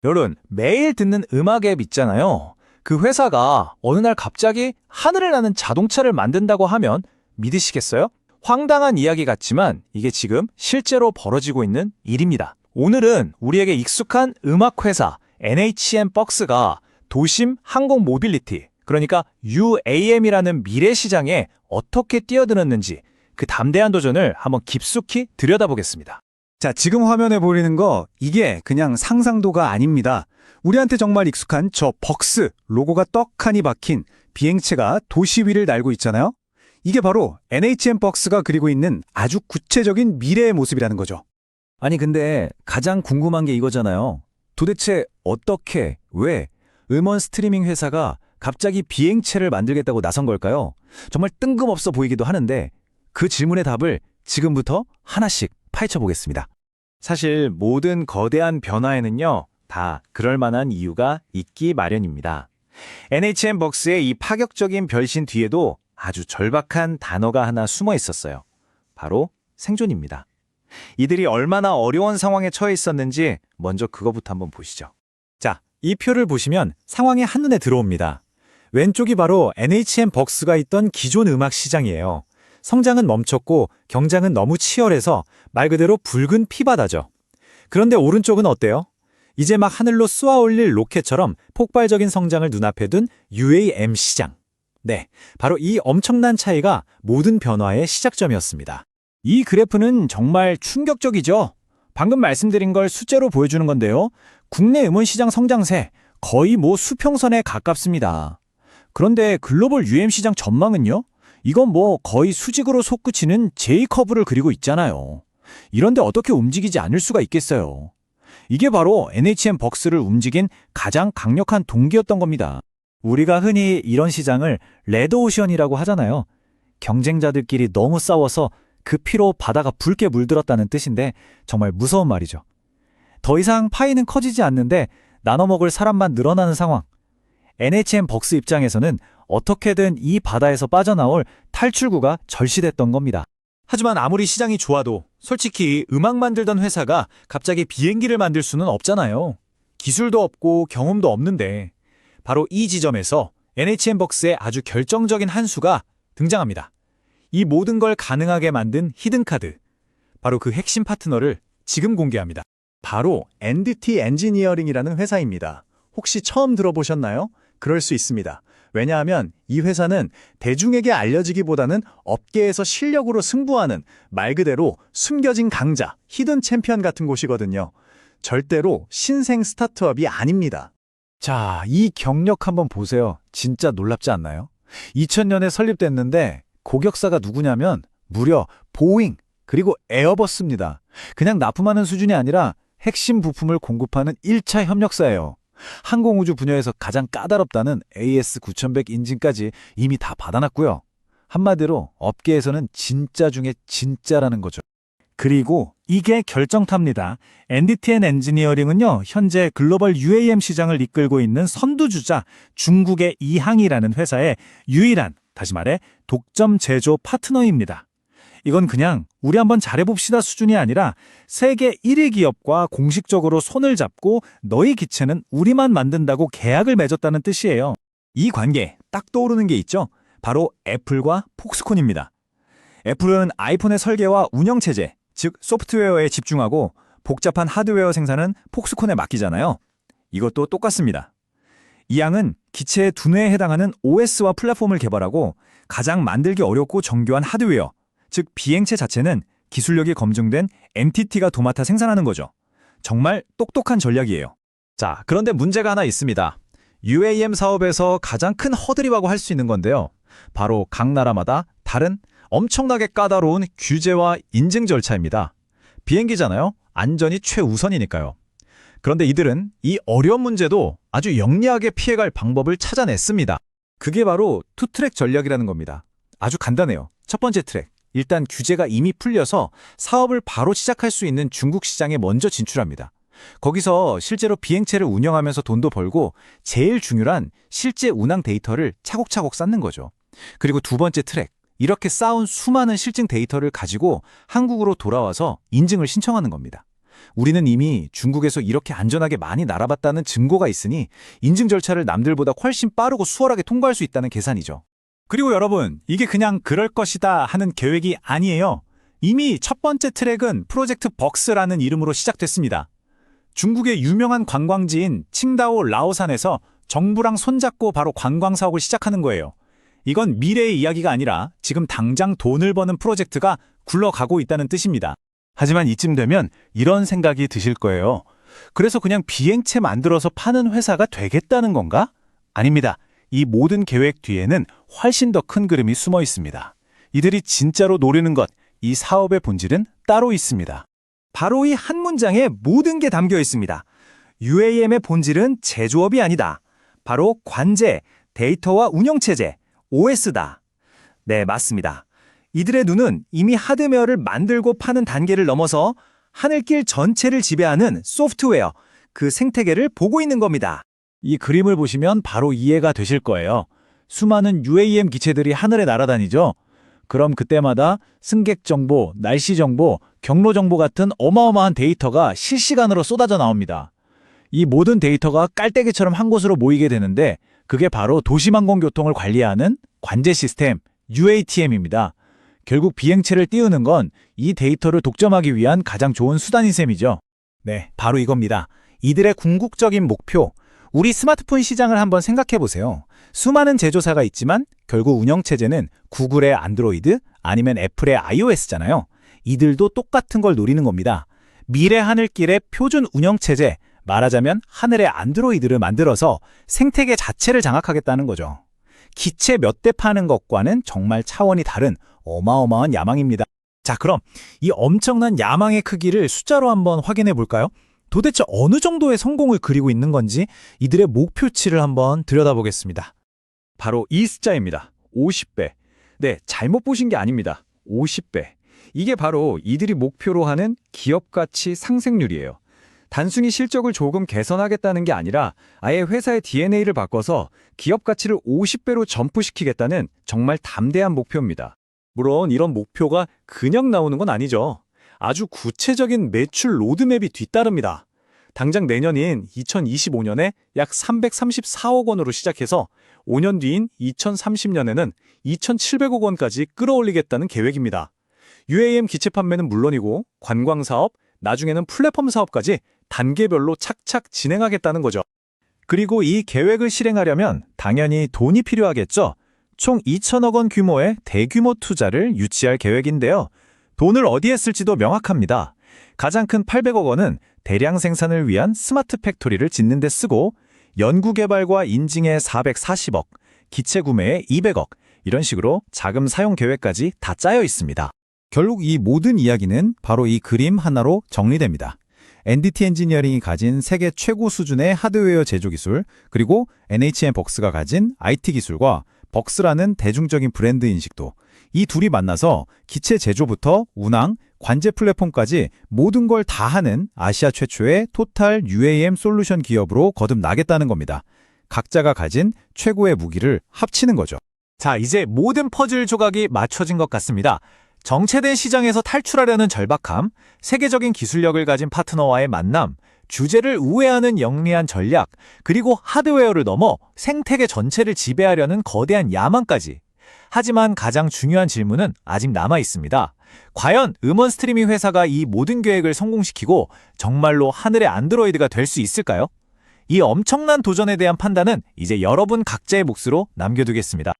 여러분, 매일 듣는 음악 앱 있잖아요. 그 회사가 어느 날 갑자기 하늘을 나는 자동차를 만든다고 하면 믿으시겠어요? 황당한 이야기 같지만 이게 지금 실제로 벌어지고 있는 일입니다. 오늘은 우리에게 익숙한 음악 회사 NHN 벅스가 도심 항공 모빌리티, 그러니까 UAM이라는 미래 시장에 어떻게 뛰어들었는지 그 담대한 도전을 한번 깊숙이 들여다보겠습니다. 자, 지금 화면에 보이는 거 이게 그냥 상상도가 아닙니다. 우리한테 정말 익숙한 저 벅스 로고가 떡하니 박힌 비행체가 도시 위를 날고 있잖아요. 이게 바로 NHN 벅스가 그리고 있는 아주 구체적인 미래의 모습이라는 거죠. 아니 근데 가장 궁금한 게 이거잖아요. 도대체 어떻게, 왜 음원 스트리밍 회사가 갑자기 비행체를 만들겠다고 나선 걸까요? 정말 뜬금없어 보이기도 하는데 그 질문의 답을 지금부터 하나씩 파헤쳐 보겠습니다. 사실 모든 거대한 변화에는요, 다 그럴 만한 이유가 있기 마련입니다. NHN 벅스의 이 파격적인 변신 뒤에도 아주 절박한 단어가 하나 숨어 있었어요. 바로 생존입니다. 이들이 얼마나 어려운 상황에 처해 있었는지 먼저 그거부터 한번 보시죠. 자, 이 표를 보시면 상황이 한눈에 들어옵니다. 왼쪽이 바로 NHN 벅스가 있던 기존 음악 시장이에요. 성장은 멈췄고 경쟁은 너무 치열해서 말 그대로 붉은 피바다죠. 그런데 오른쪽은 어때요? 이제 막 하늘로 쏘아올릴 로켓처럼 폭발적인 성장을 눈앞에 둔 UAM 시장. 네, 바로 이 엄청난 차이가 모든 변화의 시작점이었습니다. 이 그래프는 정말 충격적이죠. 방금 말씀드린 걸 숫자로 보여주는 건데요. 국내 음원 시장 성장세 거의 수평선에 가깝습니다. 그런데 글로벌 UM 시장 전망은요? 이건 거의 수직으로 솟구치는 J커브를 그리고 있잖아요. 이런데 어떻게 움직이지 않을 수가 있겠어요. 이게 바로 NHN 벅스를 움직인 가장 강력한 동기였던 겁니다. 우리가 흔히 이런 시장을 레드오션이라고 하잖아요. 경쟁자들끼리 너무 싸워서 그 피로 바다가 붉게 물들었다는 뜻인데 정말 무서운 말이죠. 더 이상 파이는 커지지 않는데 나눠 먹을 사람만 늘어나는 상황. NHN 벅스 입장에서는 어떻게든 이 바다에서 빠져나올 탈출구가 절실했던 겁니다. 하지만 아무리 시장이 좋아도 솔직히 음악 만들던 회사가 갑자기 비행기를 만들 수는 없잖아요. 기술도 없고 경험도 없는데 바로 이 지점에서 NHN 벅스의 아주 결정적인 한 수가 등장합니다. 이 모든 걸 가능하게 만든 히든카드, 바로 그 핵심 파트너를 지금 공개합니다. 바로 NDT 엔지니어링이라는 회사입니다. 혹시 처음 들어보셨나요? 그럴 수 있습니다. 왜냐하면 이 회사는 대중에게 알려지기보다는 업계에서 실력으로 승부하는 말 그대로 숨겨진 강자, 히든 챔피언 같은 곳이거든요. 절대로 신생 스타트업이 아닙니다. 자, 이 경력 한번 보세요. 진짜 놀랍지 않나요? 2000년에 설립됐는데 고객사가 누구냐면 무려 보잉 그리고 에어버스입니다. 그냥 납품하는 수준이 아니라 핵심 부품을 공급하는 1차 협력사예요. 항공우주 분야에서 가장 까다롭다는 AS9100 인진까지 이미 다 받아놨고요. 한마디로 업계에서는 진짜 중에 진짜라는 거죠. 그리고 이게 결정타입니다. NDTN 엔지니어링은요, 현재 글로벌 UAM 시장을 이끌고 있는 선두주자 중국의 이항이라는 회사의 유일한, 다시 말해 독점 제조 파트너입니다. 이건 그냥 우리 한번 잘해봅시다 수준이 아니라 세계 1위 기업과 공식적으로 손을 잡고 너희 기체는 우리만 만든다고 계약을 맺었다는 뜻이에요. 이 관계 딱 떠오르는 게 있죠? 바로 애플과 폭스콘입니다. 애플은 아이폰의 설계와 운영체제, 즉 소프트웨어에 집중하고 복잡한 하드웨어 생산은 폭스콘에 맡기잖아요. 이것도 똑같습니다. 이 양은 기체의 두뇌에 해당하는 OS와 플랫폼을 개발하고 가장 만들기 어렵고 정교한 하드웨어, 즉 비행체 자체는 기술력이 검증된 NTT가 도맡아 생산하는 거죠. 정말 똑똑한 전략이에요. 자, 그런데 문제가 하나 있습니다. UAM 사업에서 가장 큰 허들이라고 할 수 있는 건데요. 바로 각 나라마다 다른 엄청나게 까다로운 규제와 인증 절차입니다. 비행기잖아요. 안전이 최우선이니까요. 그런데 이들은 이 어려운 문제도 아주 영리하게 피해갈 방법을 찾아냈습니다. 그게 바로 투트랙 전략이라는 겁니다. 아주 간단해요. 첫 번째 트랙. 일단 규제가 이미 풀려서 사업을 바로 시작할 수 있는 중국 시장에 먼저 진출합니다. 거기서 실제로 비행체를 운영하면서 돈도 벌고 제일 중요한 실제 운항 데이터를 차곡차곡 쌓는 거죠. 그리고 두 번째 트랙. 이렇게 쌓은 수많은 실증 데이터를 가지고 한국으로 돌아와서 인증을 신청하는 겁니다. 우리는 이미 중국에서 이렇게 안전하게 많이 날아봤다는 증거가 있으니 인증 절차를 남들보다 훨씬 빠르고 수월하게 통과할 수 있다는 계산이죠. 그리고 여러분, 이게 그냥 그럴 것이다 하는 계획이 아니에요. 이미 첫 번째 트랙은 프로젝트 벅스라는 이름으로 시작됐습니다. 중국의 유명한 관광지인 칭다오 라오산에서 정부랑 손잡고 바로 관광 사업을 시작하는 거예요. 이건 미래의 이야기가 아니라 지금 당장 돈을 버는 프로젝트가 굴러가고 있다는 뜻입니다. 하지만 이쯤 되면 이런 생각이 드실 거예요. 그래서 그냥 비행체 만들어서 파는 회사가 되겠다는 건가? 아닙니다. 이 모든 계획 뒤에는 훨씬 더 큰 그림이 숨어 있습니다. 이들이 진짜로 노리는 것, 이 사업의 본질은 따로 있습니다. 바로 이 한 문장에 모든 게 담겨 있습니다. UAM의 본질은 제조업이 아니다. 바로 관제, 데이터와 운영체제, OS다. 네, 맞습니다. 이들의 눈은 이미 하드웨어를 만들고 파는 단계를 넘어서 하늘길 전체를 지배하는 소프트웨어, 그 생태계를 보고 있는 겁니다. 이 그림을 보시면 바로 이해가 되실 거예요. 수많은 UAM 기체들이 하늘에 날아다니죠. 그럼 그때마다 승객 정보, 날씨 정보, 경로 정보 같은 어마어마한 데이터가 실시간으로 쏟아져 나옵니다. 이 모든 데이터가 깔때기처럼 한 곳으로 모이게 되는데 그게 바로 도심항공교통을 관리하는 관제 시스템 UATM입니다. 결국 비행체를 띄우는 건 이 데이터를 독점하기 위한 가장 좋은 수단인 셈이죠. 네, 바로 이겁니다. 이들의 궁극적인 목표, 우리 스마트폰 시장을 한번 생각해 보세요. 수많은 제조사가 있지만 결국 운영체제는 구글의 안드로이드 아니면 애플의 iOS잖아요. 이들도 똑같은 걸 노리는 겁니다. 미래 하늘길의 표준 운영체제, 말하자면 하늘의 안드로이드를 만들어서 생태계 자체를 장악하겠다는 거죠. 기체 몇 대 파는 것과는 정말 차원이 다른 어마어마한 야망입니다. 자, 그럼 이 엄청난 야망의 크기를 숫자로 한번 확인해 볼까요? 도대체 어느 정도의 성공을 그리고 있는 건지 이들의 목표치를 한번 들여다보겠습니다. 바로 이 숫자입니다. 50배. 네, 잘못 보신 게 아닙니다. 50배. 이게 바로 이들이 목표로 하는 기업 가치 상생률이에요. 단순히 실적을 조금 개선하겠다는 게 아니라 아예 회사의 DNA를 바꿔서 기업 가치를 50배로 점프시키겠다는 정말 담대한 목표입니다. 물론 이런 목표가 그냥 나오는 건 아니죠. 아주 구체적인 매출 로드맵이 뒤따릅니다. 당장 내년인 2025년에 약 334억 원으로 시작해서 5년 뒤인 2030년에는 2,700억 원까지 끌어올리겠다는 계획입니다. UAM 기체 판매는 물론이고 관광사업, 나중에는 플랫폼 사업까지 단계별로 착착 진행하겠다는 거죠. 그리고 이 계획을 실행하려면 당연히 돈이 필요하겠죠. 총 2천억 원 규모의 대규모 투자를 유치할 계획인데요. 돈을 어디에 쓸지도 명확합니다. 가장 큰 800억 원은 대량 생산을 위한 스마트 팩토리를 짓는 데 쓰고 연구개발과 인증에 440억, 기체 구매에 200억, 이런 식으로 자금 사용 계획까지 다 짜여 있습니다. 결국 이 모든 이야기는 바로 이 그림 하나로 정리됩니다. NDT 엔지니어링이 가진 세계 최고 수준의 하드웨어 제조 기술, 그리고 NHN 벅스가 가진 IT 기술과 벅스라는 대중적인 브랜드 인식도, 이 둘이 만나서 기체 제조부터 운항, 관제 플랫폼까지 모든 걸 다 하는 아시아 최초의 토탈 UAM 솔루션 기업으로 거듭나겠다는 겁니다. 각자가 가진 최고의 무기를 합치는 거죠. 자, 이제 모든 퍼즐 조각이 맞춰진 것 같습니다. 정체된 시장에서 탈출하려는 절박함, 세계적인 기술력을 가진 파트너와의 만남, 주제를 우회하는 영리한 전략, 그리고 하드웨어를 넘어 생태계 전체를 지배하려는 거대한 야망까지. 하지만 가장 중요한 질문은 아직 남아 있습니다. 과연 음원 스트리밍 회사가 이 모든 계획을 성공시키고 정말로 하늘의 안드로이드가 될 수 있을까요? 이 엄청난 도전에 대한 판단은 이제 여러분 각자의 몫으로 남겨두겠습니다.